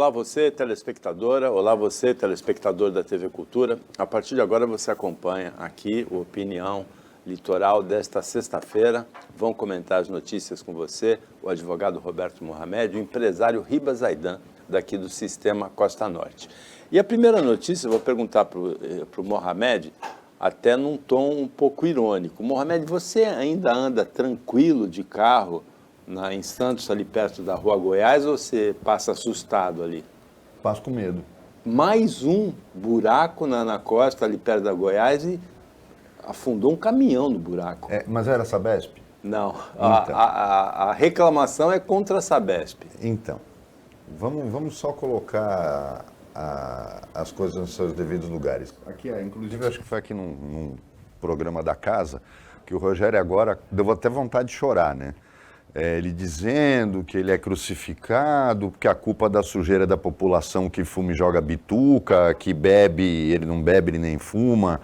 Olá você, telespectadora, olá você, telespectador da TV Cultura. A partir de agora você acompanha aqui o Opinião Litoral desta sexta-feira. Vão comentar as notícias com você o advogado Roberto Mohamed e o empresário Ribas Zaidan, daqui do Sistema Costa Norte. E a primeira notícia, eu vou perguntar para o Mohamed, até num tom um pouco irônico. Mohamed, você ainda anda tranquilo de carro em Santos, ali perto da Rua Goiás, ou você passa assustado ali? Passo com medo. Mais um buraco na costa, ali perto da Goiás, e afundou um caminhão no buraco. Mas era a Sabesp? Não, Então. a reclamação é contra a Sabesp. Então, vamos só colocar as coisas nos seus devidos lugares. Aqui, inclusive, acho que foi aqui num programa da casa, que o Rogério agora deu até vontade de chorar, né? Ele dizendo que ele é crucificado, que a culpa da sujeira da população que fuma e joga bituca, que bebe, ele não bebe, ele nem fuma,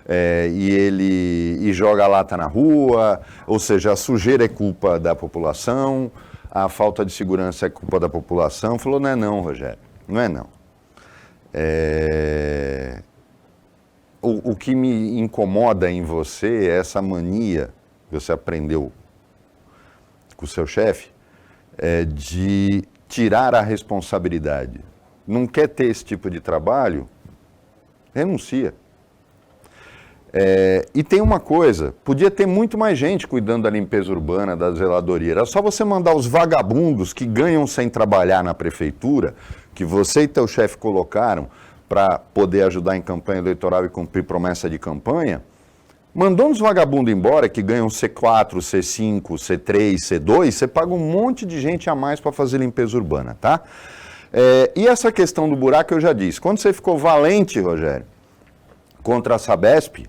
e joga lata na rua, ou seja, a sujeira é culpa da população, a falta de segurança é culpa da população. Falou, não é não, Rogério, não é não. O que me incomoda em você é essa mania que você aprendeu com o seu chefe, de tirar a responsabilidade. Não quer ter esse tipo de trabalho? Renuncia. E tem uma coisa, podia ter muito mais gente cuidando da limpeza urbana, da zeladoria. Era só você mandar os vagabundos que ganham sem trabalhar na prefeitura, que você e teu chefe colocaram para poder ajudar em campanha eleitoral e cumprir promessa de campanha. Mandou uns vagabundos embora que ganham C4, C5, C3, C2, você paga um monte de gente a mais para fazer limpeza urbana, tá? E essa questão do buraco eu já disse. Quando você ficou valente, Rogério, contra a Sabesp,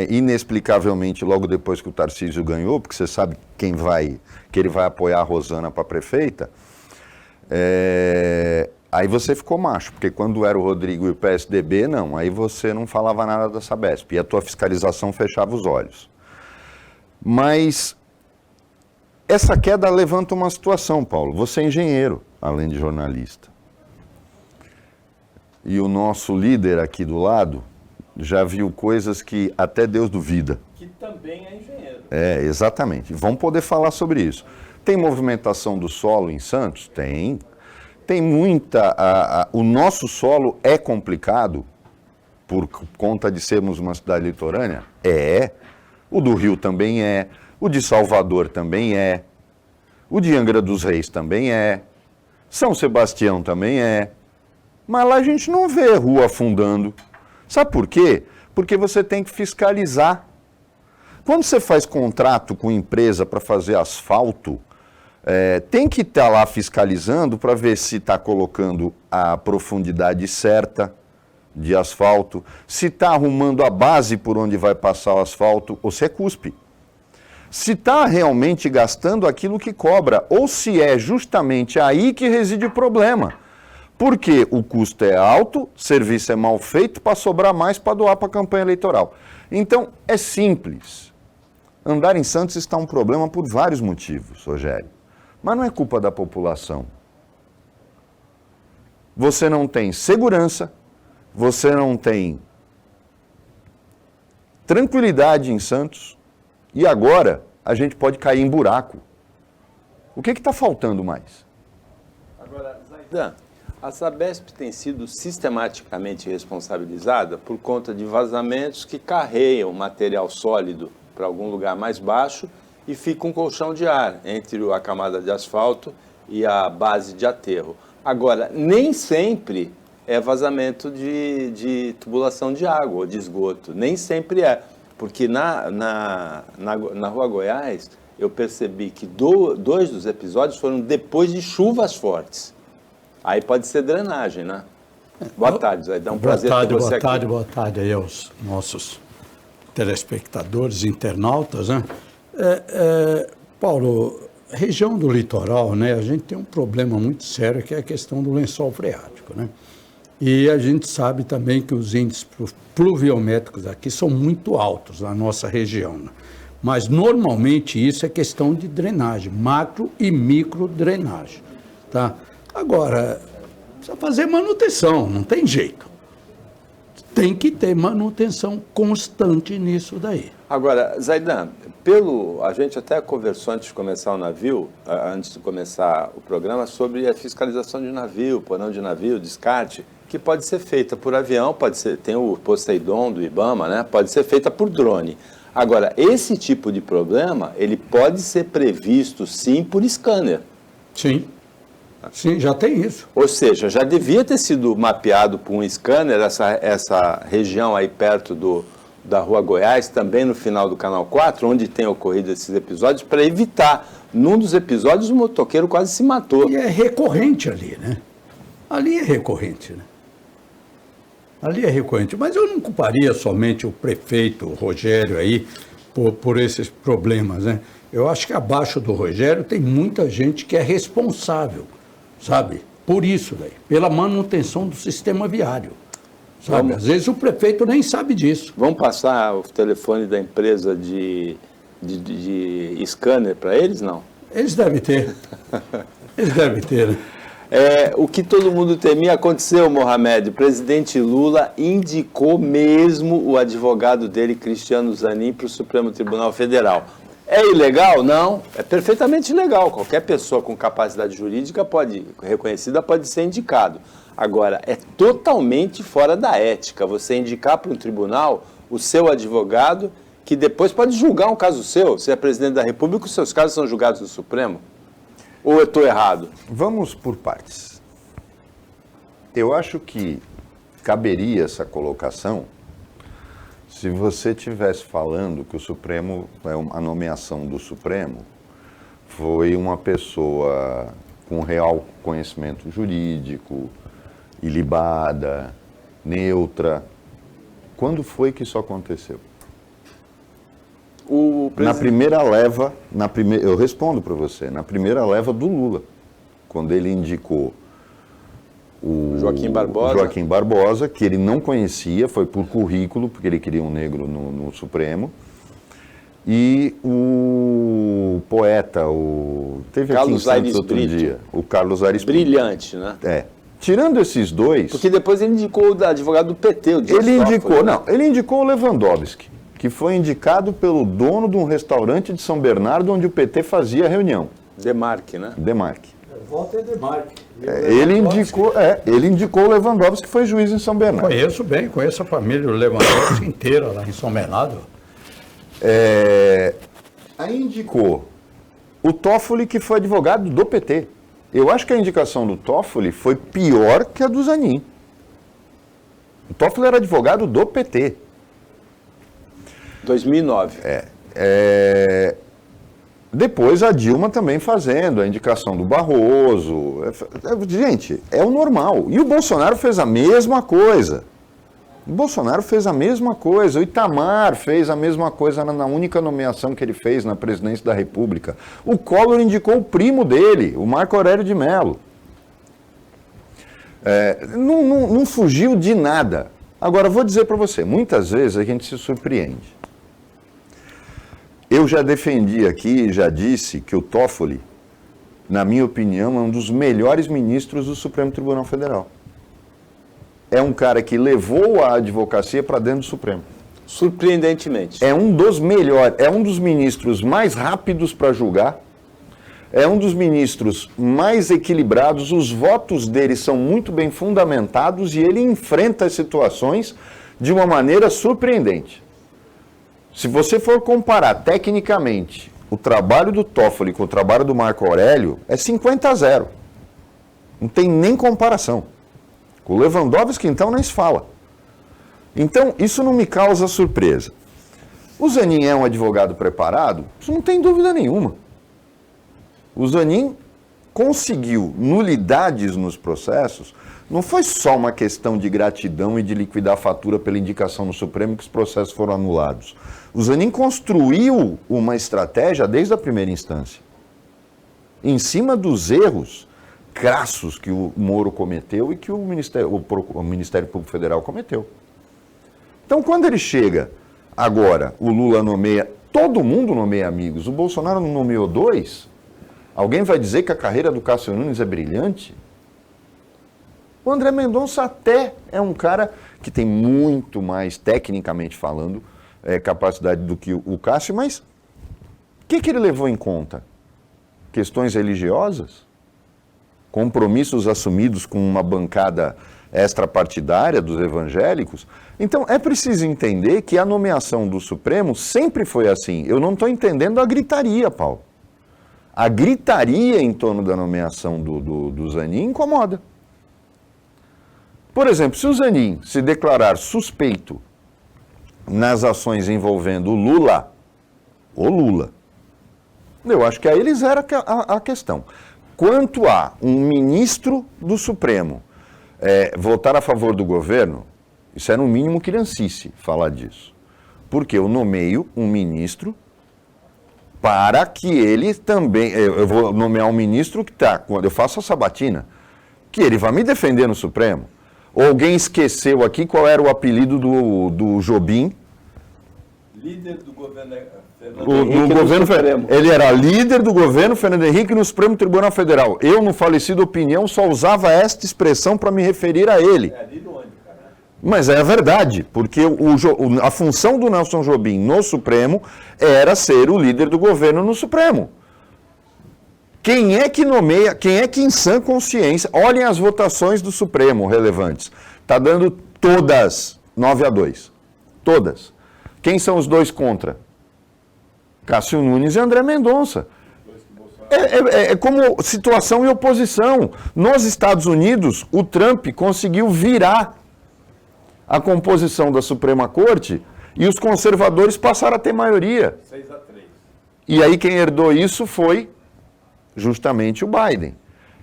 inexplicavelmente logo depois que o Tarcísio ganhou, porque você sabe que ele vai apoiar a Rosana para prefeita, aí você ficou macho, porque quando era o Rodrigo e o PSDB, não, aí você não falava nada da Sabesp, e a tua fiscalização fechava os olhos. Mas essa queda levanta uma situação, Paulo. Você é engenheiro, além de jornalista. E o nosso líder aqui do lado já viu coisas que até Deus duvida. Que também é engenheiro. Exatamente. Vamos poder falar sobre isso. Tem movimentação do solo em Santos? Tem. Tem muita... o nosso solo é complicado por conta de sermos uma cidade litorânea? O do Rio também é. O de Salvador também é. O de Angra dos Reis também é. São Sebastião também é. Mas lá a gente não vê rua afundando. Sabe por quê? Porque você tem que fiscalizar. Quando você faz contrato com empresa para fazer asfalto, tem que estar lá fiscalizando para ver se está colocando a profundidade certa de asfalto, se está arrumando a base por onde vai passar o asfalto, ou se é cuspe. Se está realmente gastando aquilo que cobra, ou se é justamente aí que reside o problema. Porque o custo é alto, o serviço é mal feito para sobrar mais para doar para a campanha eleitoral. Então, é simples. Andar em Santos está um problema por vários motivos, Rogério. Mas não é culpa da população. Você não tem segurança, você não tem tranquilidade em Santos, e agora a gente pode cair em buraco. O que está faltando mais? Agora, Zaidan, a Sabesp tem sido sistematicamente responsabilizada por conta de vazamentos que carregam material sólido para algum lugar mais baixo e fica um colchão de ar entre a camada de asfalto e a base de aterro. Agora, nem sempre é vazamento de tubulação de água ou de esgoto, nem sempre é, porque na Rua Goiás eu percebi que dois dos episódios foram depois de chuvas fortes. Aí pode ser drenagem, né? Boa tarde, Zé. Dá um prazer ter você aqui. Boa tarde aí aos nossos telespectadores, internautas, né? Paulo, região do litoral, né? A gente tem um problema muito sério que é a questão do lençol freático, né? E a gente sabe também que os índices pluviométricos aqui são muito altos na nossa região, né? Mas normalmente isso é questão de drenagem, macro e micro drenagem, tá? Agora, precisa fazer manutenção, não tem jeito. Tem que ter manutenção constante nisso daí. Agora, Zaidan, a gente até conversou antes de começar o navio, antes de começar o programa, sobre a fiscalização de navio, porão de navio, descarte, que pode ser feita por avião, tem o Poseidon do IBAMA, né? Pode ser feita por drone. Agora, esse tipo de problema, ele pode ser previsto, sim, por scanner. Sim. Sim, já tem isso. Ou seja, já devia ter sido mapeado por um scanner essa região aí perto da Rua Goiás, também no final do Canal 4, onde tem ocorrido esses episódios, para evitar. Num dos episódios, o motoqueiro quase se matou. E é recorrente ali, né? Ali é recorrente, né? Ali é recorrente. Mas eu não culparia somente o prefeito o Rogério aí por esses problemas, né? Eu acho que abaixo do Rogério tem muita gente que é responsável, sabe? Por isso daí, pela manutenção do sistema viário. Sabe? Às vezes o prefeito nem sabe disso. Vamos passar o telefone da empresa de scanner para eles, não? Eles devem ter. Eles devem ter, né? O que todo mundo temia aconteceu, Mohamed. O presidente Lula indicou mesmo o advogado dele, Cristiano Zanin, para o Supremo Tribunal Federal. É ilegal? Não. É perfeitamente legal. Qualquer pessoa com capacidade jurídica reconhecida pode ser indicado. Agora, é totalmente fora da ética você indicar para um tribunal o seu advogado, que depois pode julgar um caso seu. Você é presidente da República, os seus casos são julgados no Supremo? Ou eu estou errado? Vamos por partes. Eu acho que caberia essa colocação se você estivesse falando que o Supremo, a nomeação do Supremo, foi uma pessoa com real conhecimento jurídico, ilibada, neutra. Quando foi que isso aconteceu? Na primeira leva, eu respondo para você, na primeira leva do Lula, quando ele indicou o Joaquim Barbosa, que ele não conhecia, foi por currículo, porque ele queria um negro no Supremo, e o poeta, teve Carlos aqui em Santos outro dia, o Carlos Aires Brilhante, né? Tirando esses dois... Porque depois ele indicou o advogado do PT, o Dias Ele indicou o Lewandowski, que foi indicado pelo dono de um restaurante de São Bernardo, onde o PT fazia reunião. Demarque, né? Demarque. Volta é Demarque. Ele indicou o Lewandowski, que foi juiz em São Bernardo. Conheço a família do Lewandowski inteira lá em São Bernardo. Aí indicou o Toffoli, que foi advogado do PT. Eu acho que a indicação do Toffoli foi pior que a do Zanin. O Toffoli era advogado do PT. 2009. Depois a Dilma também fazendo a indicação do Barroso. Gente, é o normal. E o Bolsonaro fez a mesma coisa. O Itamar fez a mesma coisa na única nomeação que ele fez na presidência da República. O Collor indicou o primo dele, o Marco Aurélio de Mello. Não fugiu de nada. Agora, vou dizer para você, muitas vezes a gente se surpreende. Eu já defendi aqui, já disse que o Toffoli, na minha opinião, é um dos melhores ministros do Supremo Tribunal Federal. É um cara que levou a advocacia para dentro do Supremo. Surpreendentemente. É um dos melhores, é um dos ministros mais rápidos para julgar, é um dos ministros mais equilibrados, os votos dele são muito bem fundamentados e ele enfrenta as situações de uma maneira surpreendente. Se você for comparar tecnicamente o trabalho do Toffoli com o trabalho do Marco Aurélio, é 50-0. Não tem nem comparação. Com o Lewandowski, então, nem se fala. Então, isso não me causa surpresa. O Zanin é um advogado preparado? Isso não tem dúvida nenhuma. O Zanin conseguiu nulidades nos processos. Não foi só uma questão de gratidão e de liquidar a fatura pela indicação no Supremo que os processos foram anulados. O Zanin construiu uma estratégia desde a primeira instância, em cima dos erros crassos que o Moro cometeu e que o Ministério Público Federal cometeu. Então, quando ele chega, agora, o Lula nomeia, todo mundo nomeia amigos, o Bolsonaro não nomeou 2, alguém vai dizer que a carreira do Cássio Nunes é brilhante? O André Mendonça até é um cara que tem muito mais, tecnicamente falando, capacidade do que o Cássio, mas o que ele levou em conta? Questões religiosas? Compromissos assumidos com uma bancada extrapartidária dos evangélicos? Então, é preciso entender que a nomeação do Supremo sempre foi assim. Eu não estou entendendo a gritaria, Paulo. A gritaria em torno da nomeação do Zanin incomoda. Por exemplo, se o Zanin se declarar suspeito nas ações envolvendo o Lula, eu acho que aí ele zera a questão. Quanto a um ministro do Supremo votar a favor do governo, isso é no mínimo criancice falar disso. Porque eu nomeio um ministro para que ele também... Eu vou nomear um ministro que está, quando eu faço a sabatina, que ele vai me defender no Supremo. Ou alguém esqueceu aqui qual era o apelido do Jobim? Líder do governo Supremo. Ele era líder do governo Fernando Henrique no Supremo Tribunal Federal. Eu, no falecido opinião, só usava esta expressão para me referir a ele. É ali no ônibus, cara. Mas é verdade, porque a função do Nelson Jobim no Supremo era ser o líder do governo no Supremo. Quem é que nomeia, quem é que em sã consciência, olhem as votações do Supremo relevantes, está dando todas 9-2, todas. Quem são os dois contra? Cássio Nunes e André Mendonça. É como situação e oposição. Nos Estados Unidos, o Trump conseguiu virar a composição da Suprema Corte e os conservadores passaram a ter maioria. 6-3. E aí quem herdou isso foi justamente o Biden.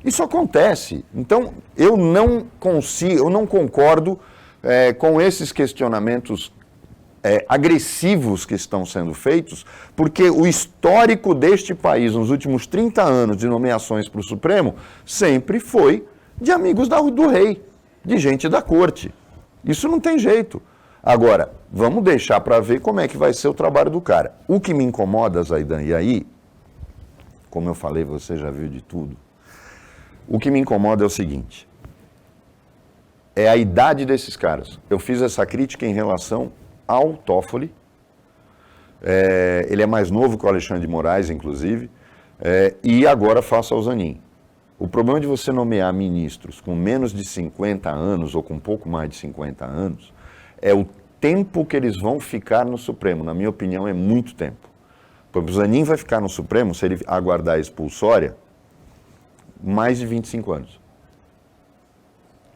Isso acontece. Então, eu não concordo com esses questionamentos agressivos que estão sendo feitos, porque o histórico deste país nos últimos 30 anos de nomeações para o Supremo sempre foi de amigos do rei, de gente da corte. Isso não tem jeito. Agora, vamos deixar para ver como é que vai ser o trabalho do cara. O que me incomoda, Zaidan, e aí, como eu falei, você já viu de tudo, o que me incomoda é o seguinte, é a idade desses caras. Eu fiz essa crítica em relação ao Toffoli, ele é mais novo que o Alexandre de Moraes, inclusive, e agora faço ao Zanin. O problema de você nomear ministros com menos de 50 anos ou com um pouco mais de 50 anos é o tempo que eles vão ficar no Supremo. Na minha opinião, é muito tempo. Porque o Zanin vai ficar no Supremo, se ele aguardar a expulsória, mais de 25 anos.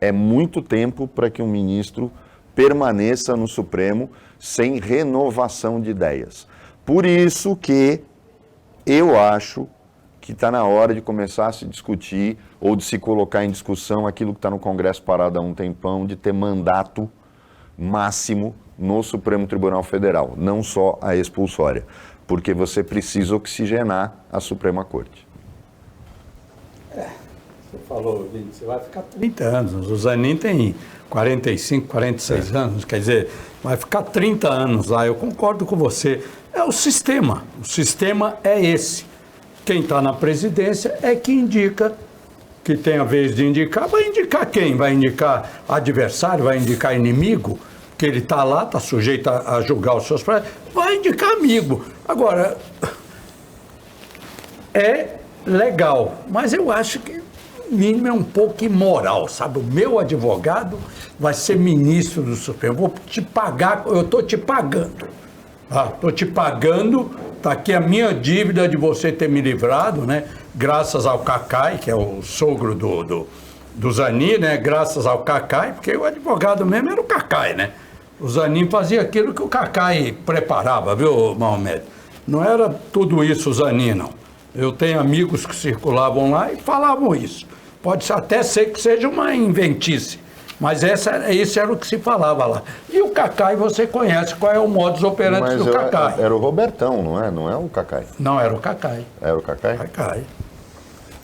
É muito tempo para que um ministro permaneça no Supremo sem renovação de ideias. Por isso que eu acho que está na hora de começar a se discutir ou de se colocar em discussão aquilo que está no Congresso parado há um tempão, de ter mandato máximo no Supremo Tribunal Federal, não só a expulsória, porque você precisa oxigenar a Suprema Corte. Você falou, você vai ficar 30 anos, o Zanin tem 45, 46 anos, quer dizer, vai ficar 30 anos lá, eu concordo com você. É o sistema é esse. Quem está na presidência é que indica, que tem a vez de indicar, vai indicar quem? Vai indicar adversário, vai indicar inimigo, que ele está lá, está sujeito a julgar os seus pratos, vai indicar amigo. Agora, é legal, mas eu acho que o mínimo é um pouco imoral, sabe? O meu advogado vai ser ministro do Supremo, vou te pagar, eu estou te pagando. Estou te pagando, está aqui a minha dívida de você ter me livrado, né? Graças ao Cacai, que é o sogro do Zanin, né? Graças ao Cacai, porque o advogado mesmo era o Cacai, né? O Zanin fazia aquilo que o Cacai preparava, viu, Mahomet? Não era tudo isso o Zanin, não. Eu tenho amigos que circulavam lá e falavam isso. Pode até ser que seja uma inventice, mas esse era o que se falava lá. E o Cacai, você conhece qual é o modus operandi do Cacai. Era o Robertão, não é? Não é o Cacai? Não, era o Cacai. Era o Cacai? Cacai.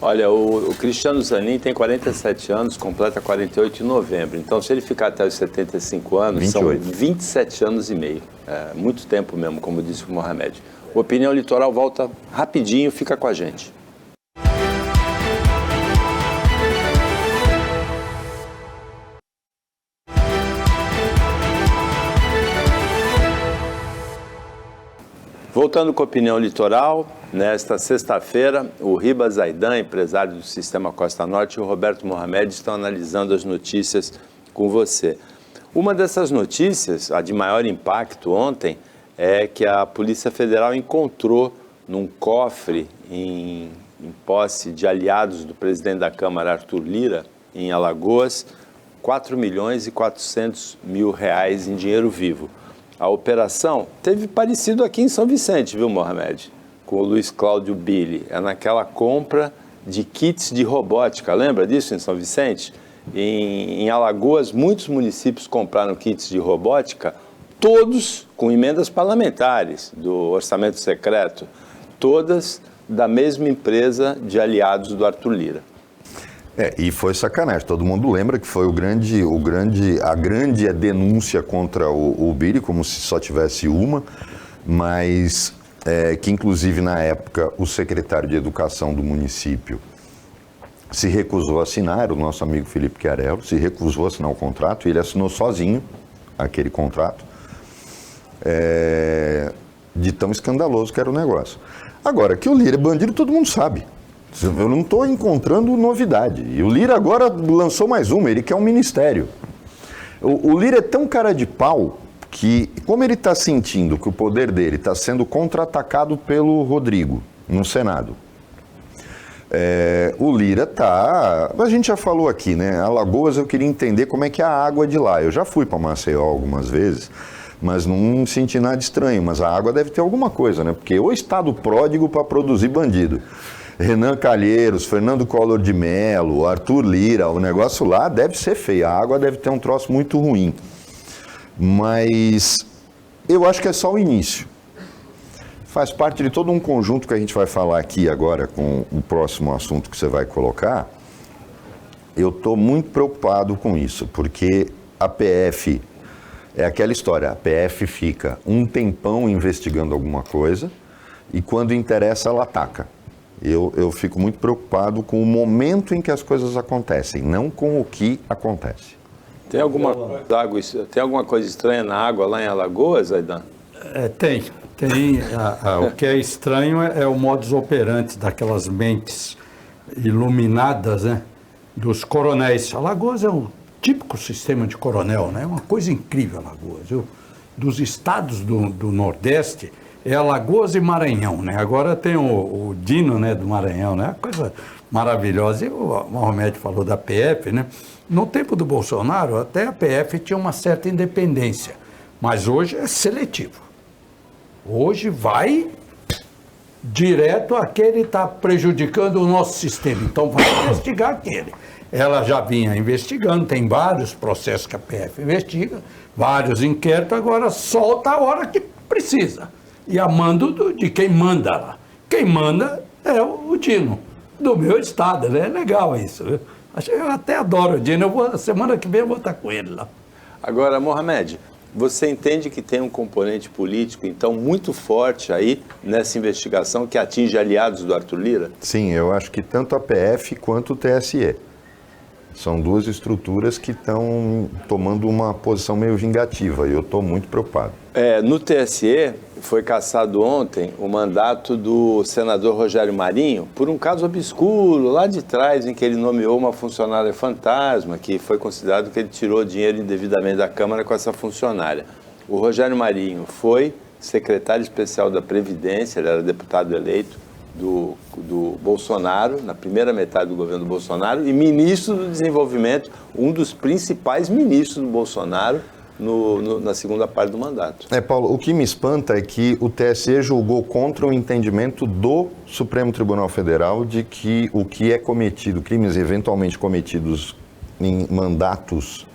Olha, o Cristiano Zanin tem 47 anos, completa 48 em novembro. Então, se ele ficar até os 75 anos, 28. são 27 anos e meio. É muito tempo mesmo, como disse o Mohamed. O Opinião Litoral volta rapidinho, fica com a gente. Voltando com a opinião litoral, nesta sexta-feira, o Ribas Zaidan, empresário do Sistema Costa Norte, e o Roberto Mohamed estão analisando as notícias com você. Uma dessas notícias, a de maior impacto ontem, é que a Polícia Federal encontrou num cofre em posse de aliados do presidente da Câmara, Arthur Lira, em Alagoas, R$4.400.000 em dinheiro vivo. A operação teve parecido aqui em São Vicente, viu, Mohamed? Com o Luiz Cláudio Billy. É naquela compra de kits de robótica. Lembra disso em São Vicente? Em Alagoas, muitos municípios compraram kits de robótica, todos com emendas parlamentares do orçamento secreto, todas da mesma empresa de aliados do Arthur Lira. E foi sacanagem. Todo mundo lembra que foi a grande denúncia contra o Billy, como se só tivesse uma, mas que inclusive na época o secretário de Educação do município se recusou a assinar, era o nosso amigo Felipe Chiarello, se recusou a assinar o contrato, e ele assinou sozinho aquele contrato, de tão escandaloso que era o negócio. Agora, que o Lira é bandido, todo mundo sabe. Eu não estou encontrando novidade. E o Lira agora lançou mais uma, ele quer um ministério. O Lira é tão cara de pau que, como ele está sentindo que o poder dele está sendo contra-atacado pelo Rodrigo no Senado, o Lira está... A gente já falou aqui, né? Alagoas, eu queria entender como é que é a água de lá. Eu já fui para Maceió algumas vezes, mas não senti nada estranho. Mas a água deve ter alguma coisa, né? Porque o estado pródigo para produzir bandido. Renan Calheiros, Fernando Collor de Mello, Arthur Lira, o negócio lá deve ser feio, a água deve ter um troço muito ruim. Mas eu acho que é só o início. Faz parte de todo um conjunto que a gente vai falar aqui agora com o próximo assunto que você vai colocar. Eu estou muito preocupado com isso, porque a PF, é aquela história, a PF fica um tempão investigando alguma coisa e quando interessa ela ataca. Eu fico muito preocupado com o momento em que as coisas acontecem, não com o que acontece. Tem alguma coisa estranha na água lá em Alagoas, Aidan? Tem. O que é estranho é o modus operandi daquelas mentes iluminadas, né, dos coronéis. Alagoas é um típico sistema de coronel, né? É uma coisa incrível, Alagoas. Dos estados do Nordeste, é Alagoas e Maranhão, né? Agora tem o Dino, né, do Maranhão, né? Uma coisa maravilhosa. E o Mohamed falou da PF, né? No tempo do Bolsonaro, até a PF tinha uma certa independência, mas hoje é seletivo. Hoje vai direto a que ele está prejudicando o nosso sistema. Então vai investigar aquele. Ela já vinha investigando, tem vários processos que a PF investiga, vários inquéritos, agora solta a hora que precisa. E a mando de quem manda lá. Quem manda é o Dino, do meu estado, né? É legal isso. Viu? Eu até adoro o Dino. Semana que vem eu vou estar com ele lá. Agora, Mohamed, você entende que tem um componente político, então, muito forte aí nessa investigação que atinge aliados do Arthur Lira? Sim, eu acho que tanto a PF quanto o TSE. São duas estruturas que estão tomando uma posição meio vingativa e eu estou muito preocupado. No TSE, foi cassado ontem o mandato do senador Rogério Marinho por um caso obscuro lá de trás, em que ele nomeou uma funcionária fantasma, que foi considerado que ele tirou dinheiro indevidamente da Câmara com essa funcionária. O Rogério Marinho foi secretário especial da Previdência, ele era deputado eleito do Bolsonaro, na primeira metade do governo do Bolsonaro, e ministro do Desenvolvimento, um dos principais ministros do Bolsonaro na segunda parte do mandato. Paulo, o que me espanta é que o TSE julgou contra o entendimento do Supremo Tribunal Federal de que o que é cometido, crimes eventualmente cometidos em mandatos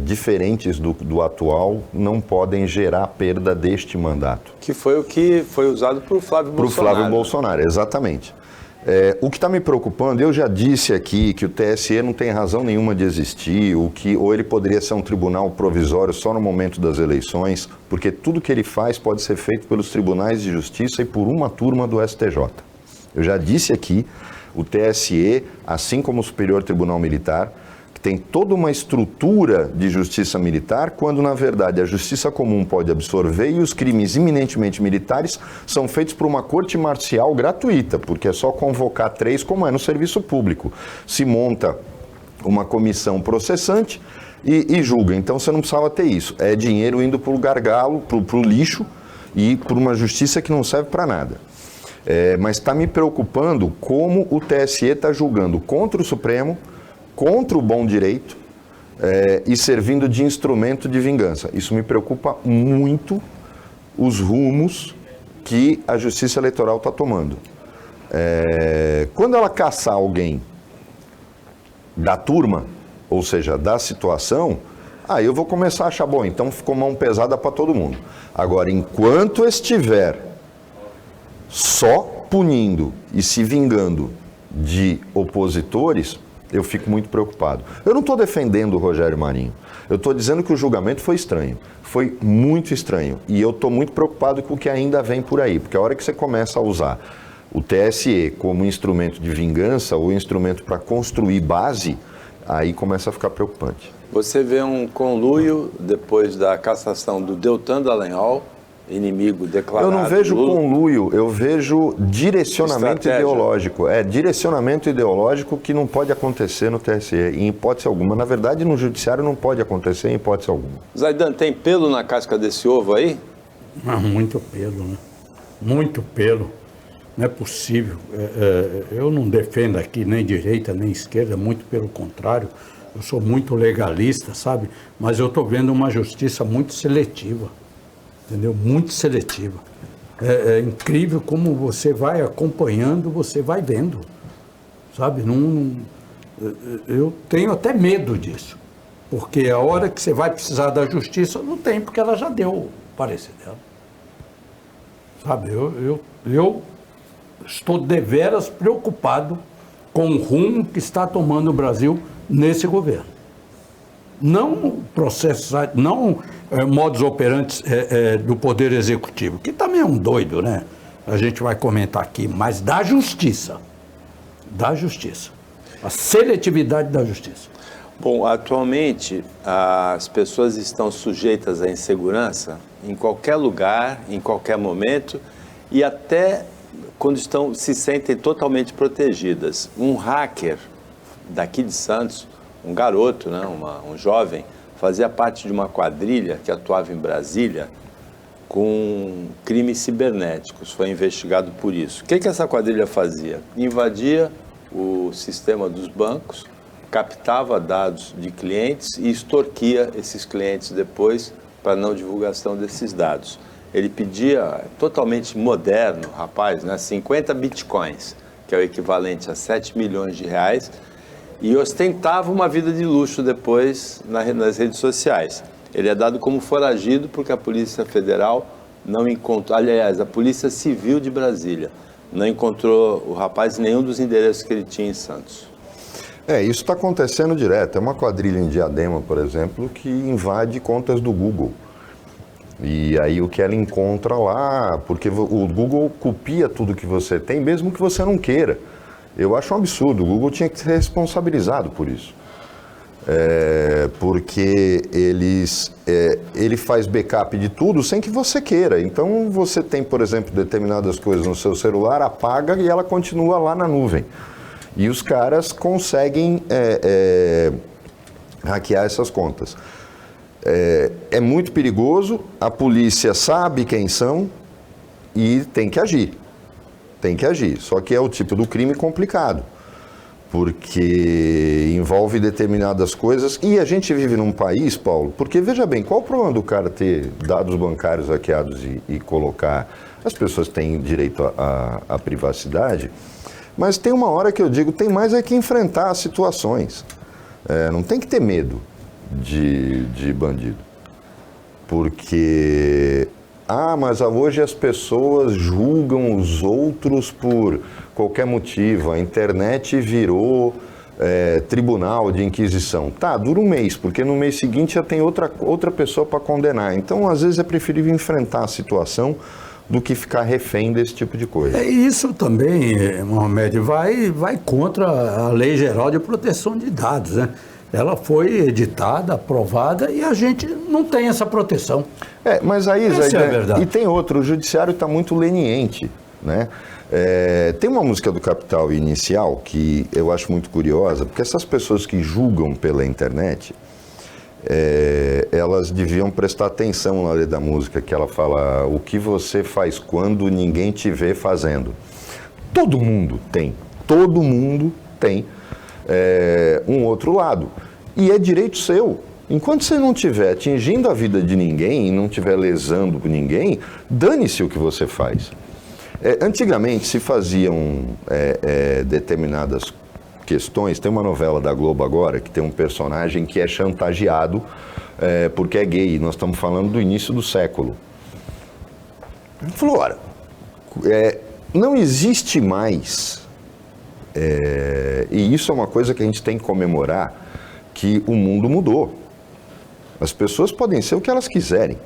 diferentes do atual, não podem gerar perda deste mandato. Que foi o que foi usado por Flávio Bolsonaro. Por Flávio Bolsonaro, exatamente. O que está me preocupando, eu já disse aqui que o TSE não tem razão nenhuma de existir, ou ele poderia ser um tribunal provisório só no momento das eleições, porque tudo que ele faz pode ser feito pelos tribunais de justiça e por uma turma do STJ. Eu já disse aqui, o TSE, assim como o Superior Tribunal Militar, tem toda uma estrutura de justiça militar, quando na verdade a justiça comum pode absorver e os crimes eminentemente militares são feitos por uma corte marcial gratuita, porque é só convocar 3, como é no serviço público. Se monta uma comissão processante e julga. Então você não precisava ter isso. É dinheiro indo para o gargalo, para o lixo e por uma justiça que não serve para nada. Mas está me preocupando como o TSE está julgando contra o Supremo, contra o bom direito e servindo de instrumento de vingança. Isso me preocupa muito, os rumos que a Justiça Eleitoral está tomando. Quando ela caçar alguém da turma, ou seja, da situação, aí eu vou começar a achar, bom, então ficou mão pesada para todo mundo. Agora, enquanto estiver só punindo e se vingando de opositores, eu fico muito preocupado. Eu não estou defendendo o Rogério Marinho. Eu estou dizendo que o julgamento foi estranho. Foi muito estranho. E eu estou muito preocupado com o que ainda vem por aí. Porque a hora que você começa a usar o TSE como instrumento de vingança ou instrumento para construir base, aí começa a ficar preocupante. Você vê um conluio depois da cassação do Deltan Dallagnol, inimigo declarado. Eu não vejo Lula. conluio, eu vejo direcionamento ideológico. É direcionamento ideológico que não pode acontecer no TSE, em hipótese alguma. Na verdade, no judiciário não pode acontecer em hipótese alguma. Zaidan, tem pelo na casca desse ovo aí? Muito pelo, né? Muito pelo. Não é possível. Eu não defendo aqui nem direita nem esquerda, muito pelo contrário. Eu sou muito legalista, sabe? Mas eu estou vendo uma justiça muito seletiva. Entendeu? Muito seletiva. É incrível como você vai acompanhando, você vai vendo, sabe? Eu tenho até medo disso, porque a hora que você vai precisar da justiça, não tem, porque ela já deu o parecer dela. Sabe? Eu estou deveras preocupado com o rumo que está tomando o Brasil nesse governo. Não processos, não modus operantes do Poder Executivo, que também é um doido, né? A gente vai comentar aqui, mas da justiça, a seletividade da justiça. Bom, atualmente as pessoas estão sujeitas à insegurança em qualquer lugar, em qualquer momento e até quando se sentem totalmente protegidas. Um hacker daqui de Santos, um garoto, né, um jovem, fazia parte de uma quadrilha que atuava em Brasília com crimes cibernéticos, foi investigado por isso. O que essa quadrilha fazia? Invadia o sistema dos bancos, captava dados de clientes e extorquia esses clientes depois para não divulgação desses dados. Ele pedia, totalmente moderno, rapaz, né, 50 bitcoins, que é o equivalente a 7 milhões de reais, e ostentava uma vida de luxo depois nas redes sociais. Ele é dado como foragido porque a Polícia Federal não encontrou, aliás, a Polícia Civil de Brasília não encontrou o rapaz em nenhum dos endereços que ele tinha em Santos. Isso está acontecendo direto. É uma quadrilha em Diadema, por exemplo, que invade contas do Google. E aí o que ela encontra lá, porque o Google copia tudo que você tem, mesmo que você não queira. Eu acho um absurdo, o Google tinha que ser responsabilizado por isso. Porque ele faz backup de tudo sem que você queira. Então você tem, por exemplo, determinadas coisas no seu celular, apaga e ela continua lá na nuvem. E os caras conseguem hackear essas contas. É muito perigoso, a polícia sabe quem são e tem que agir. Tem que agir, só que é o tipo do crime complicado, porque envolve determinadas coisas e a gente vive num país, Paulo, porque veja bem, qual o problema do cara ter dados bancários hackeados e colocar, as pessoas têm direito à privacidade, mas tem uma hora que eu digo, tem mais é que enfrentar as situações, não tem que ter medo de bandido, porque... mas hoje as pessoas julgam os outros por qualquer motivo. A internet virou tribunal de inquisição. Tá, dura um mês, porque no mês seguinte já tem outra pessoa para condenar. Então, às vezes, é preferível enfrentar a situação do que ficar refém desse tipo de coisa. Isso também, Mohamed, vai contra a Lei Geral de Proteção de Dados, né? ela foi editada, aprovada e a gente não tem essa proteção. Mas aí, Essa é a verdade. E tem outro, o judiciário está muito leniente, né? Tem uma música do Capital Inicial que eu acho muito curiosa, porque essas pessoas que julgam pela internet, elas deviam prestar atenção na letra da música, que ela fala: o que você faz quando ninguém te vê fazendo. Todo mundo tem um outro lado, e é direito seu. Enquanto você não estiver atingindo a vida de ninguém e não estiver lesando ninguém, dane-se o que você faz. Antigamente se faziam determinadas questões. Tem uma novela da Globo agora que tem um personagem que é chantageado porque é gay. Nós estamos falando do início do século. Ele falou: ora, não existe mais, e isso é uma coisa que a gente tem que comemorar, que o mundo mudou. As pessoas podem ser o que elas quiserem.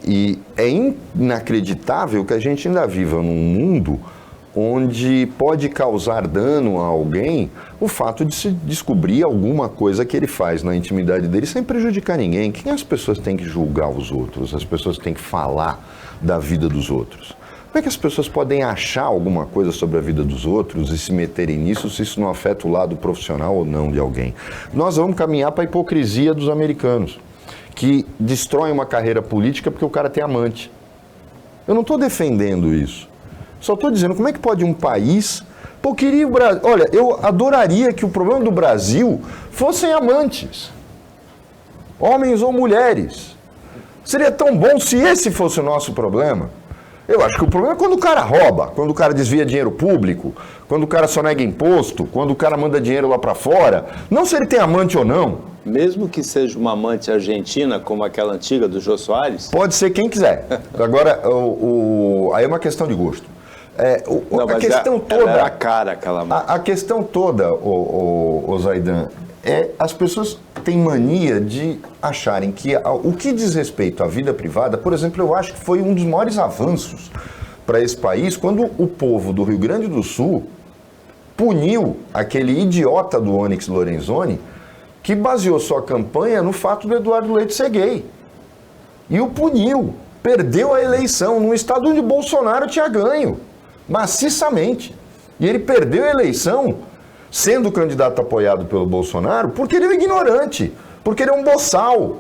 E é inacreditável que a gente ainda viva num mundo onde pode causar dano a alguém o fato de se descobrir alguma coisa que ele faz na intimidade dele sem prejudicar ninguém. Quem as pessoas têm que julgar os outros? As pessoas têm que falar da vida dos outros. Como é que as pessoas podem achar alguma coisa sobre a vida dos outros e se meterem nisso se isso não afeta o lado profissional ou não de alguém? Nós vamos caminhar para a hipocrisia dos americanos, que destroem uma carreira política porque o cara tem amante. Eu não estou defendendo isso. Só estou dizendo, como é que pode um país... Pô, queria o Brasil... Olha, eu adoraria que o problema do Brasil fossem amantes. Homens ou mulheres. Seria tão bom se esse fosse o nosso problema. Eu acho que o problema é quando o cara rouba, quando o cara desvia dinheiro público, quando o cara só nega imposto, quando o cara manda dinheiro lá para fora. Não se ele tem amante ou não. Mesmo que seja uma amante argentina, como aquela antiga do Jô Soares? Pode ser quem quiser. Agora, aí é uma questão de gosto. A questão toda... era a cara aquela amante. A questão toda, o Zaidan, as pessoas têm mania de acharem que o que diz respeito à vida privada, por exemplo, eu acho que foi um dos maiores avanços para esse país quando o povo do Rio Grande do Sul puniu aquele idiota do Onyx Lorenzoni que baseou sua campanha no fato do Eduardo Leite ser gay. E o puniu. Perdeu a eleição num estado onde Bolsonaro tinha ganho, maciçamente. E ele perdeu a eleição sendo candidato apoiado pelo Bolsonaro porque ele é um ignorante, porque ele é um boçal.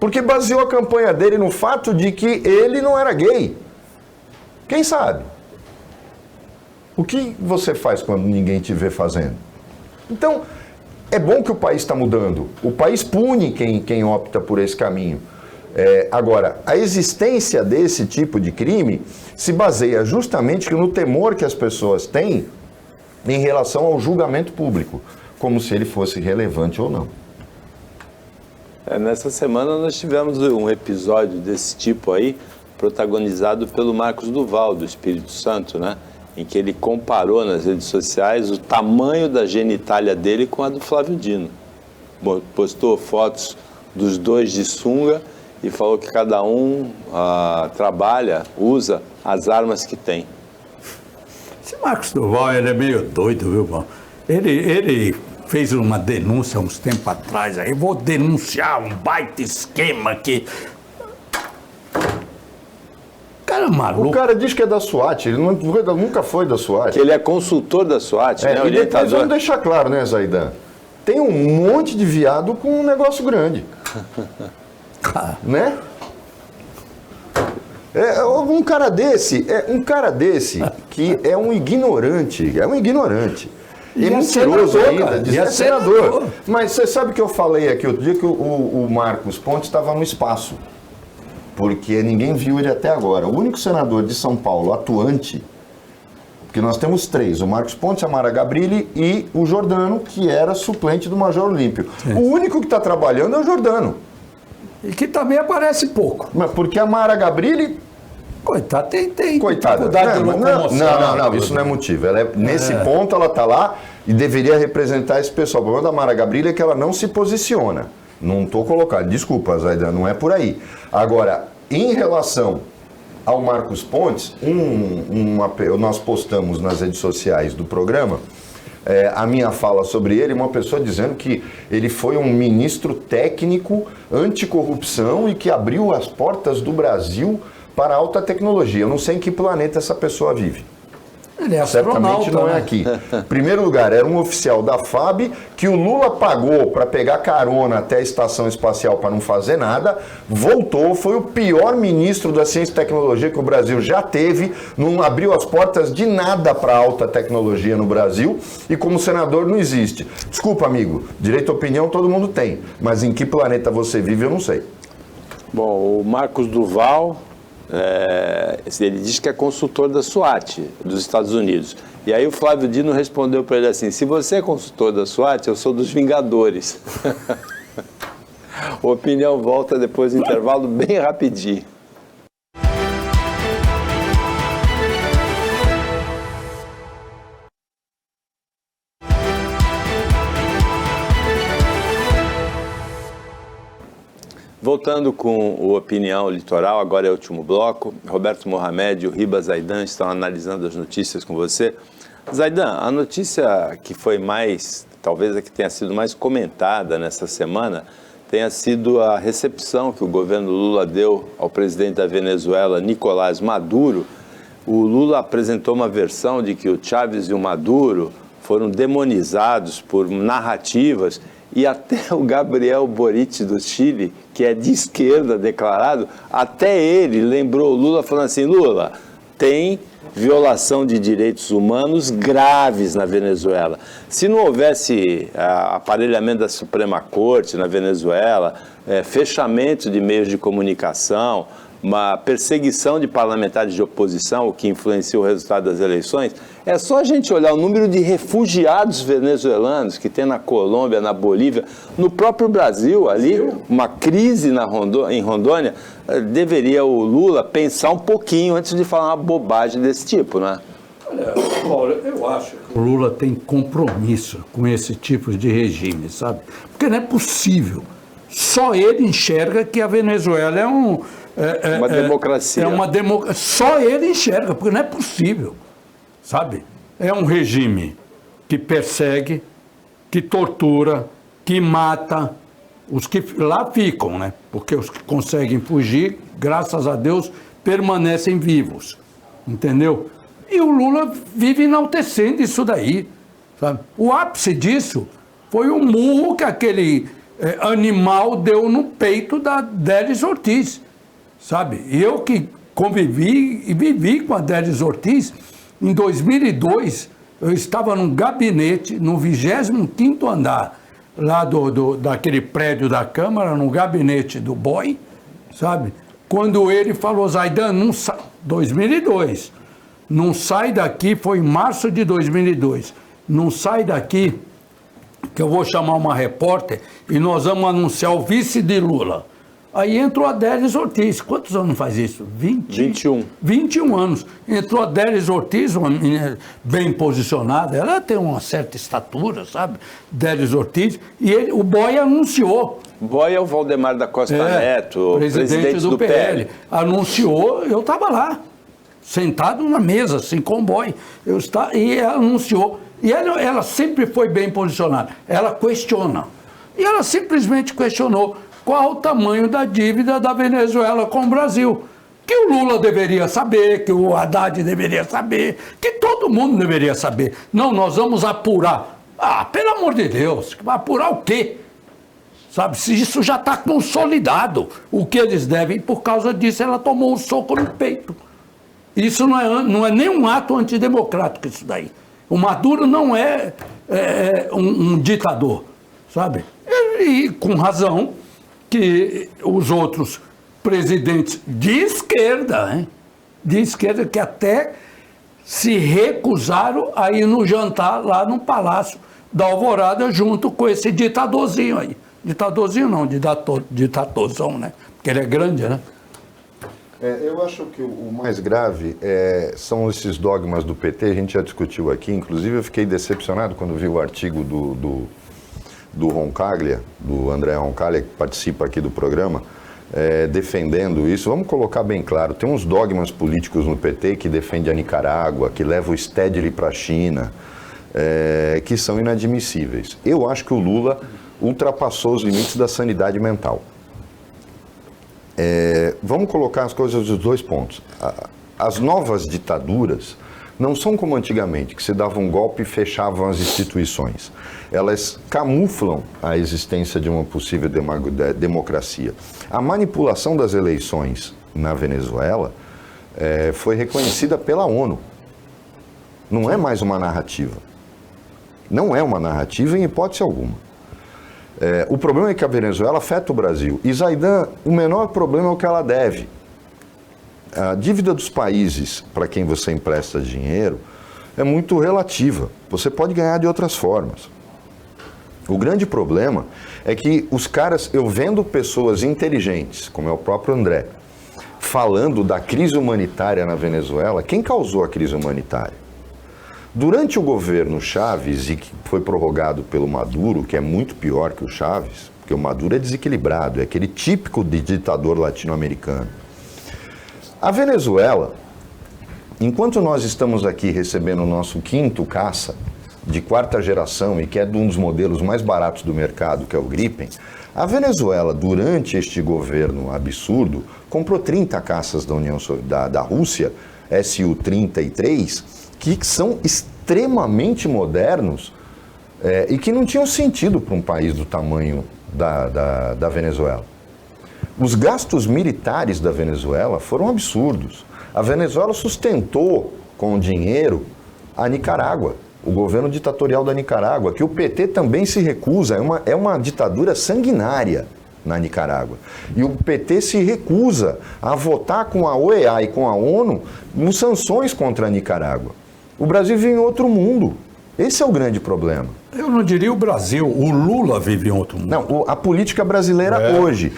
Porque baseou a campanha dele no fato de que ele não era gay. Quem sabe? O que você faz quando ninguém te vê fazendo? Então, é bom que o país está mudando. O país pune quem opta por esse caminho. Agora, a existência desse tipo de crime se baseia justamente no temor que as pessoas têm em relação ao julgamento público, como se ele fosse relevante ou não. Nessa semana nós tivemos um episódio desse tipo aí, protagonizado pelo Marcos Duval, do Espírito Santo, né? Em que ele comparou nas redes sociais o tamanho da genitália dele com a do Flávio Dino. Postou fotos dos dois de sunga e falou que cada um usa as armas que tem. Esse Marcos Duval, ele é meio doido, viu, irmão? Ele fez uma denúncia uns tempos atrás, aí vou denunciar um baita esquema que... Cara maluco. O cara diz que é da SWAT, ele nunca foi da SWAT. Que ele é consultor da SWAT, né? E depois vamos deixar claro, né, Zaidan? Tem um monte de viado com um negócio grande. Né? Um cara desse que é um ignorante, E mentiroso ainda, diz que é senador. Mas você sabe que eu falei aqui outro dia que o Marcos Pontes estava no espaço. Porque ninguém viu ele até agora. O único senador de São Paulo atuante, porque nós temos 3, o Marcos Pontes, a Mara Gabrilli e o Jordano, que era suplente do Major Olímpio. Sim. O único que está trabalhando é o Jordano. E que também aparece pouco. Mas porque a Mara Gabrilli... Coitada, tem Coitada. Não, isso não é motivo. Nesse ponto ela está lá e deveria representar esse pessoal. O problema da Mara Gabrilli é que ela não se posiciona. Não estou colocando, desculpa, Zaidan, não é por aí. Agora, em relação ao Marcos Pontes, nós postamos nas redes sociais do programa a minha fala sobre ele, uma pessoa dizendo que ele foi um ministro técnico anticorrupção e que abriu as portas do Brasil para a alta tecnologia. Eu não sei em que planeta essa pessoa vive. Ele é Certamente não é aqui. Em primeiro lugar, era um oficial da FAB que o Lula pagou para pegar carona até a estação espacial para não fazer nada, voltou, foi o pior ministro da ciência e tecnologia que o Brasil já teve, não abriu as portas de nada para a alta tecnologia no Brasil e como senador não existe. Desculpa, amigo, direito à opinião todo mundo tem, mas em que planeta você vive eu não sei. Bom, o Marcos Duval... ele diz que é consultor da SWAT dos Estados Unidos. E aí o Flávio Dino respondeu para ele assim: se você é consultor da SWAT, eu sou dos Vingadores. A opinião volta depois do intervalo, bem rapidinho. Voltando com o Opinião Litoral, agora é o último bloco. Roberto Mohamed e o Riba Zaidan estão analisando as notícias com você. Zaidan, a notícia que foi mais, talvez a que tenha sido mais comentada nessa semana, tenha sido a recepção que o governo Lula deu ao presidente da Venezuela, Nicolás Maduro. O Lula apresentou uma versão de que o Chávez e o Maduro foram demonizados por narrativas. E até o Gabriel Boric do Chile, que é de esquerda declarado, até ele lembrou o Lula falando assim: Lula, tem violação de direitos humanos graves na Venezuela. Se não houvesse aparelhamento da Suprema Corte na Venezuela, fechamento de meios de comunicação, uma perseguição de parlamentares de oposição, o que influencia o resultado das eleições, é só a gente olhar o número de refugiados venezuelanos que tem na Colômbia, na Bolívia, no próprio Brasil, ali, uma crise em Rondônia, deveria o Lula pensar um pouquinho antes de falar uma bobagem desse tipo, né? Olha, Paulo, eu acho que o Lula tem compromisso com esse tipo de regime, sabe? Porque não é possível. Só ele enxerga que a Venezuela é uma democracia. Só ele enxerga, porque não é possível, sabe? É um regime que persegue, que tortura, que mata os que lá ficam, né? Porque os que conseguem fugir, graças a Deus, permanecem vivos, entendeu? E o Lula vive enaltecendo isso daí, sabe? O ápice disso foi o murro que aquele animal deu no peito da Délis Ortiz. Sabe, eu que convivi e vivi com a Délis Ortiz, em 2002, eu estava num gabinete, no 25º andar, lá daquele prédio da Câmara, no gabinete do BOI, sabe? Quando ele falou: Zaidan, 2002, não sai daqui, foi em março de 2002, não sai daqui, que eu vou chamar uma repórter e nós vamos anunciar o vice de Lula. Aí entrou a Délis Ortiz. Quantos anos faz isso? 21. 21 anos. Entrou a Délis Ortiz, uma menina bem posicionada. Ela tem uma certa estatura, sabe? Délis Ortiz. E o BOI anunciou. BOI é o Valdemar da Costa Neto, presidente do PL. Anunciou, eu estava lá, sentado na mesa, assim, com o BOI. E ela anunciou. E ela sempre foi bem posicionada. Ela questiona. E ela simplesmente questionou qual o tamanho da dívida da Venezuela com o Brasil. Que o Lula deveria saber, que o Haddad deveria saber, que todo mundo deveria saber. Não, nós vamos apurar. Ah, pelo amor de Deus, apurar o quê? Sabe, se isso já está consolidado, o que eles devem, por causa disso ela tomou um soco no peito. Isso não é nenhum ato antidemocrático isso daí. O Maduro não é um ditador, sabe? E com razão que os outros presidentes de esquerda, hein? De esquerda, que até se recusaram a ir no jantar lá no Palácio da Alvorada junto com esse ditadorzinho aí. Ditadorzinho não, ditatorzão, né? Porque ele é grande, né? Eu acho que o mais grave são esses dogmas do PT, a gente já discutiu aqui, inclusive eu fiquei decepcionado quando vi o artigo do Roncaglia, do André Roncaglia, que participa aqui do programa, defendendo isso. Vamos colocar bem claro, tem uns dogmas políticos no PT que defende a Nicarágua, que leva o Stedley para a China, que são inadmissíveis. Eu acho que o Lula ultrapassou os limites da sanidade mental. Vamos colocar as coisas dos dois pontos. As novas ditaduras não são como antigamente, que se dava um golpe e fechavam as instituições. Elas camuflam a existência de uma possível democracia. A manipulação das eleições na Venezuela foi reconhecida pela ONU. Não é mais uma narrativa. Não é uma narrativa em hipótese alguma. O problema é que a Venezuela afeta o Brasil. E Zaidan, o menor problema é o que ela deve. A dívida dos países para quem você empresta dinheiro é muito relativa. Você pode ganhar de outras formas. O grande problema é que os caras, eu vendo pessoas inteligentes, como é o próprio André, falando da crise humanitária na Venezuela. Quem causou a crise humanitária? Durante o governo Chávez, e que foi prorrogado pelo Maduro, que é muito pior que o Chávez, porque o Maduro é desequilibrado, é aquele típico de ditador latino-americano. A Venezuela, enquanto nós estamos aqui recebendo o nosso 5º caça de 4ª geração e que é de um dos modelos mais baratos do mercado, que é o Gripen, a Venezuela, durante este governo absurdo, comprou 30 caças da Rússia, Su-33, que são extremamente modernos e que não tinham sentido para um país do tamanho da Venezuela. Os gastos militares da Venezuela foram absurdos. A Venezuela sustentou com dinheiro a Nicarágua, o governo ditatorial da Nicarágua, que o PT também se recusa, é uma ditadura sanguinária na Nicarágua. E o PT se recusa a votar com a OEA e com a ONU em sanções contra a Nicarágua. O Brasil vive em outro mundo. Esse é o grande problema. Eu não diria o Brasil, o Lula vive em outro mundo. Não, a política brasileira hoje.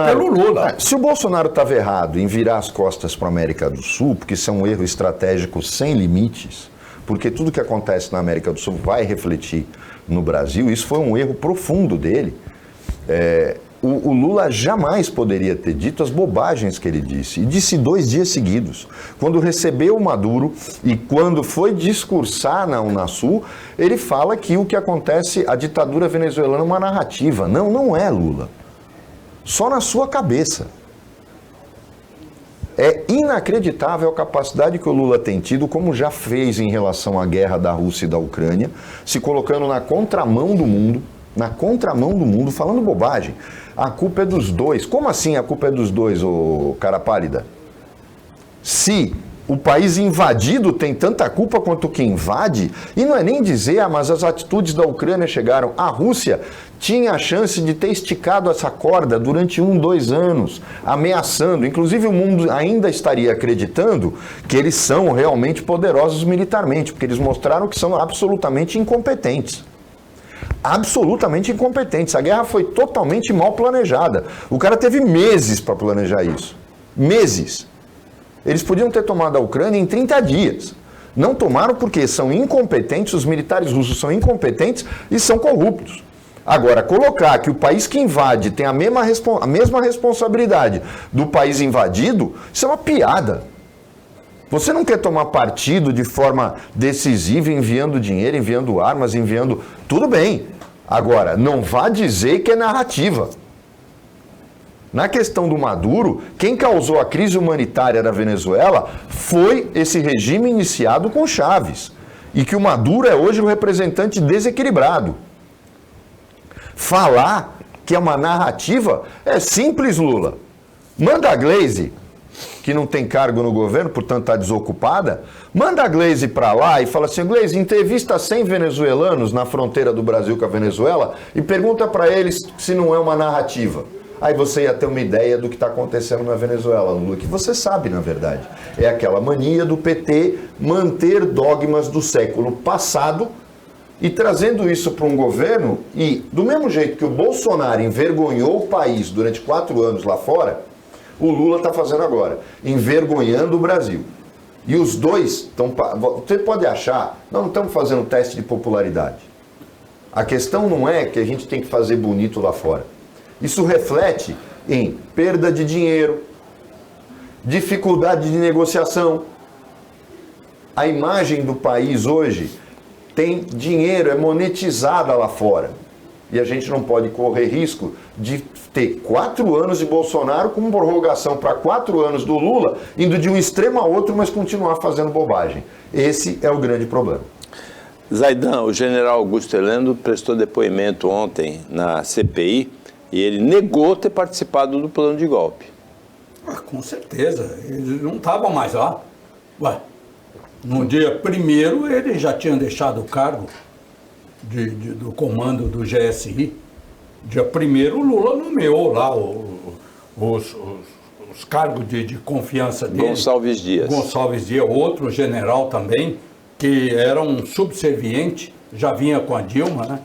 Pelo Lula. Se o Bolsonaro estava errado em virar as costas para a América do Sul, porque isso é um erro estratégico sem limites, porque tudo que acontece na América do Sul vai refletir no Brasil, isso foi um erro profundo dele. O Lula jamais poderia ter dito as bobagens que ele disse, e disse 2 dias seguidos. Quando recebeu o Maduro e quando foi discursar na Unasul, ele fala que o que acontece, a ditadura venezuelana é uma narrativa. Não, não é, Lula. Só na sua cabeça. É inacreditável a capacidade que o Lula tem tido, como já fez em relação à guerra da Rússia e da Ucrânia, se colocando na contramão do mundo, falando bobagem. A culpa é dos dois. Como assim a culpa é dos dois, ô cara pálida? Se o país invadido tem tanta culpa quanto quem invade, e não é nem dizer, mas as atitudes da Ucrânia chegaram. A Rússia tinha a chance de ter esticado essa corda durante 1-2 anos, ameaçando. Inclusive o mundo ainda estaria acreditando que eles são realmente poderosos militarmente, porque eles mostraram que são absolutamente incompetentes. Absolutamente incompetentes. A guerra foi totalmente mal planejada. O cara teve meses para planejar isso. Meses. Eles podiam ter tomado a Ucrânia em 30 dias. Não tomaram porque são incompetentes, os militares russos são incompetentes e são corruptos. Agora, colocar que o país que invade tem a mesma responsabilidade do país invadido, isso é uma piada. Você não quer tomar partido de forma decisiva, enviando dinheiro, enviando armas, enviando... Tudo bem. Agora, não vá dizer que é narrativa. Na questão do Maduro, quem causou a crise humanitária da Venezuela foi esse regime iniciado com Chávez. E que o Maduro é hoje um representante desequilibrado. Falar que é uma narrativa é simples, Lula. Manda a Gleisi, que não tem cargo no governo, portanto está desocupada, manda a Gleisi para lá e fala assim: Gleisi, entrevista 100 venezuelanos na fronteira do Brasil com a Venezuela e pergunta para eles se não é uma narrativa. Aí você ia ter uma ideia do que está acontecendo na Venezuela, Lula, que você sabe, na verdade. É aquela mania do PT manter dogmas do século passado e trazendo isso para um governo, e do mesmo jeito que o Bolsonaro envergonhou o país durante 4 anos lá fora, o Lula está fazendo agora, envergonhando o Brasil. E os dois estão... Você pode achar, não estamos fazendo teste de popularidade. A questão não é que a gente tem que fazer bonito lá fora. Isso reflete em perda de dinheiro, dificuldade de negociação. A imagem do país hoje tem dinheiro, é monetizada lá fora. E a gente não pode correr risco de ter 4 anos de Bolsonaro com prorrogação para 4 anos do Lula, indo de um extremo a outro, mas continuar fazendo bobagem. Esse é o grande problema. Zaidan, o general Augusto Heleno prestou depoimento ontem na CPI e ele negou ter participado do plano de golpe. Com certeza, ele não estava mais lá. Ué, no dia 1º ele já tinha deixado o cargo do comando do GSI. Dia 1º o Lula nomeou lá os cargos de confiança dele. Gonçalves Dias. Gonçalves Dias, outro general também, que era um subserviente, já vinha com a Dilma, né?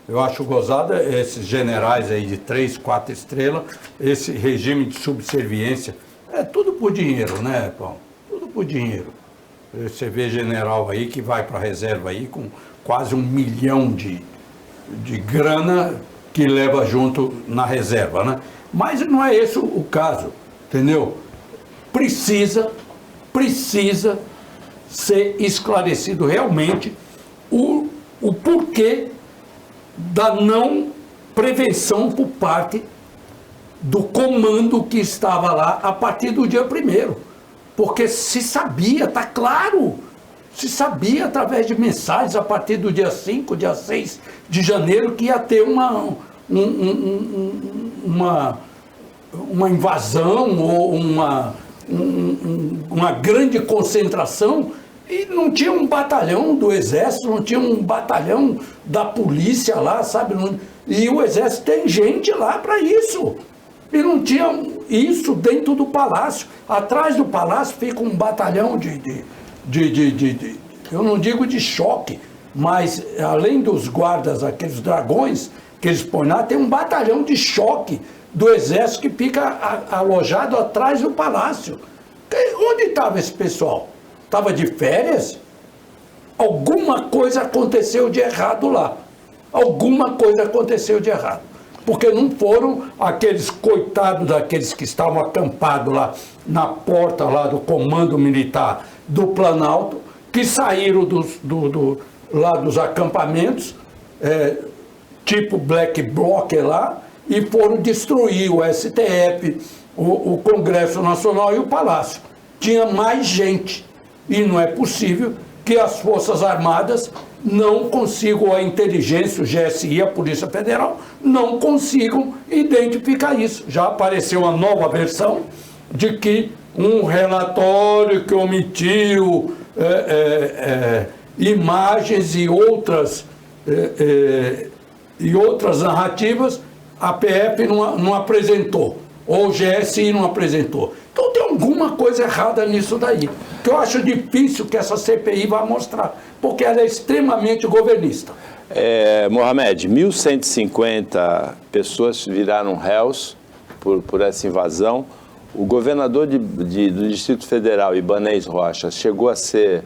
Eu acho gozada esses generais aí de 3, 4 estrelas, esse regime de subserviência. É tudo por dinheiro, né, Paulo? Tudo por dinheiro. Você vê general aí que vai para a reserva aí com quase 1 milhão de grana que leva junto na reserva, né? Mas não é esse o caso, entendeu? Precisa ser esclarecido realmente o porquê da não prevenção por parte do comando que estava lá a partir do dia 1º. Porque se sabia, está claro, se sabia através de mensagens a partir do dia 5, dia 6 de janeiro que ia ter uma invasão ou uma grande concentração. E não tinha um batalhão do Exército, não tinha um batalhão da polícia lá, sabe? E o Exército tem gente lá para isso. E não tinha isso dentro do Palácio. Atrás do Palácio fica um batalhão eu não digo de choque, mas além dos guardas, aqueles dragões que eles põem lá, tem um batalhão de choque do Exército que fica alojado atrás do Palácio. Onde estava esse pessoal? Estava de férias? Alguma coisa aconteceu de errado lá. Alguma coisa aconteceu de errado. Porque não foram aqueles coitados daqueles que estavam acampados lá na porta lá do Comando Militar do Planalto, que saíram lá dos acampamentos, tipo Black Bloc lá, e foram destruir o STF, o Congresso Nacional e o Palácio. Tinha mais gente. E não é possível que as Forças Armadas não consigam, a inteligência, o GSI, a Polícia Federal, não consigam identificar isso. Já apareceu uma nova versão de que um relatório que omitiu imagens e outras narrativas, a PF não apresentou, ou o GSI não apresentou. Então tem alguma coisa errada nisso daí, que eu acho difícil que essa CPI vá mostrar, porque ela é extremamente governista. Mohamed, 1.150 pessoas viraram réus por essa invasão. O governador do Distrito Federal, Ibanez Rocha, chegou a ser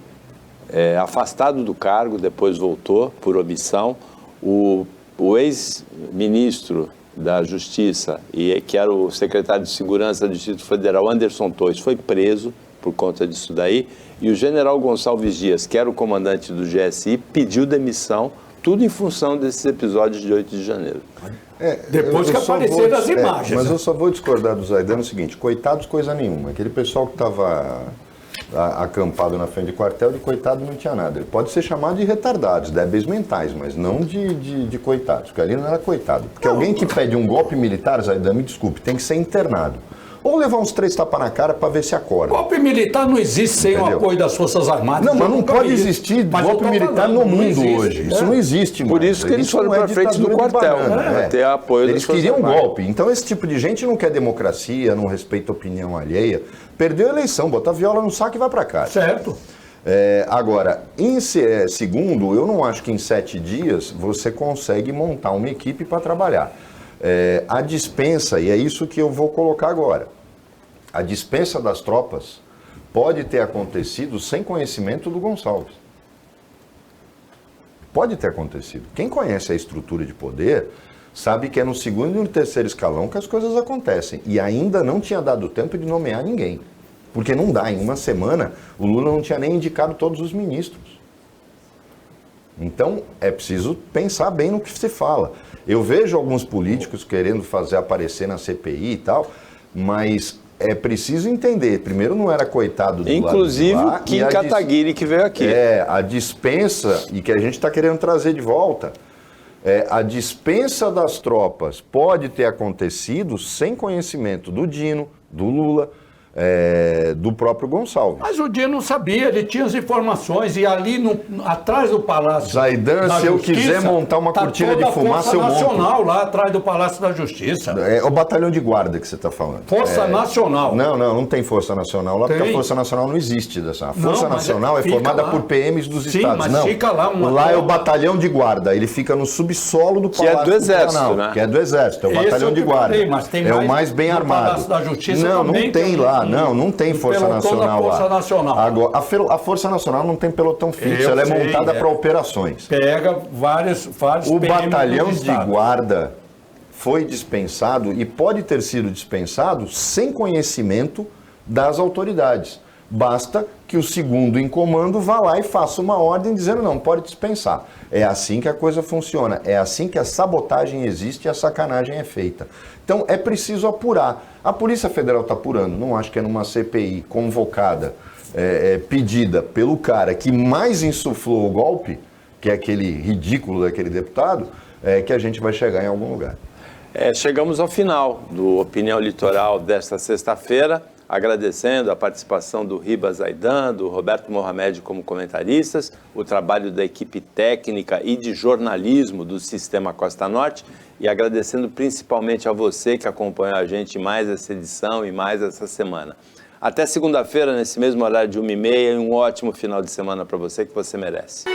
afastado do cargo, depois voltou por omissão. O ex-ministro da Justiça, que era o secretário de Segurança do Distrito Federal, Anderson Torres, foi preso por conta disso daí, e o general Gonçalves Dias, que era o comandante do GSI, pediu demissão, tudo em função desses episódios de 8 de janeiro. Depois que apareceram as imagens. Mas eu só vou discordar do Zaidan no seguinte: coitados, coisa nenhuma. Aquele pessoal que estava acampado na frente de quartel, de coitado não tinha nada. Ele pode ser chamado de retardados, débeis mentais, mas não de coitados, porque ali não era coitado. Porque alguém que pede um golpe militar, Zaidan, me desculpe, tem que ser internado. Ou levar uns 3 tapas na cara para ver se acorda. Golpe militar não existe sem o apoio das Forças Armadas. Não, mas não pode existir golpe militar no mundo hoje. Isso não existe, Por isso que eles foram para frente do quartel, né? Ter apoio das Forças Armadas. Eles queriam golpe. Então esse tipo de gente não quer democracia, não respeita a opinião alheia. Perdeu a eleição, bota a viola no saco e vai para casa. Certo. Agora, segundo, eu não acho que em 7 dias você consegue montar uma equipe para trabalhar. A dispensa, e é isso que eu vou colocar agora, a dispensa das tropas pode ter acontecido sem conhecimento do Gonçalves. Pode ter acontecido. Quem conhece a estrutura de poder sabe que é no segundo e no terceiro escalão que as coisas acontecem. E ainda não tinha dado tempo de nomear ninguém. Porque não dá, em uma semana o Lula não tinha nem indicado todos os ministros. Então, é preciso pensar bem no que se fala. Eu vejo alguns políticos querendo fazer aparecer na CPI e tal, mas é preciso entender. Primeiro, não era coitado do inclusive lado de lá, o Kim Kataguiri, que veio aqui. A dispensa, e que a gente está querendo trazer de volta, a dispensa das tropas pode ter acontecido sem conhecimento do Dino, do Lula, do próprio Gonçalves. Mas o Dino não sabia, ele tinha as informações e ali atrás do Palácio Zaidan, da se eu Justiça, quiser montar uma cortina de fumaça, eu monto. Força Nacional lá atrás do Palácio da Justiça. É o batalhão de guarda que você está falando. Força Nacional. Não tem Força Nacional lá, porque Tem. a Força Nacional não existe. A Força Não, mas Nacional é fica formada lá. por PMs dos Sim, estados. mas Não, fica lá uma lá é o tropa. batalhão de guarda, ele fica no subsolo do Que é Palácio do Exército, Planalto, né? que é do Exército, é o Esse batalhão eu de te guarda. falei, mas tem é o mais mais bem no armado. Palácio da Justiça não também tem tem lá, não tem Força pelotão da Nacional Força lá. Nacional. Agora, a Força Nacional não tem pelotão fixo, Eu ela é sei, montada para operações. Pega vários O PMs batalhão do de Estado. guarda foi dispensado e pode ter sido dispensado sem conhecimento das autoridades. Basta que o segundo em comando vá lá e faça uma ordem dizendo não, pode dispensar. É assim que a coisa funciona, é assim que a sabotagem existe e a sacanagem é feita. Então é preciso apurar. A Polícia Federal está apurando, não acho que é numa CPI convocada, pedida pelo cara que mais insuflou o golpe, que é aquele ridículo daquele deputado, que a gente vai chegar em algum lugar. Chegamos ao final do Opinião Litoral desta sexta-feira, agradecendo a participação do Ribas Zaidan, do Roberto Mohamed como comentaristas, o trabalho da equipe técnica e de jornalismo do Sistema Costa Norte e agradecendo principalmente a você que acompanhou a gente mais essa edição e mais essa semana. Até segunda-feira, nesse mesmo horário de 1h30, e um ótimo final de semana para você que você merece.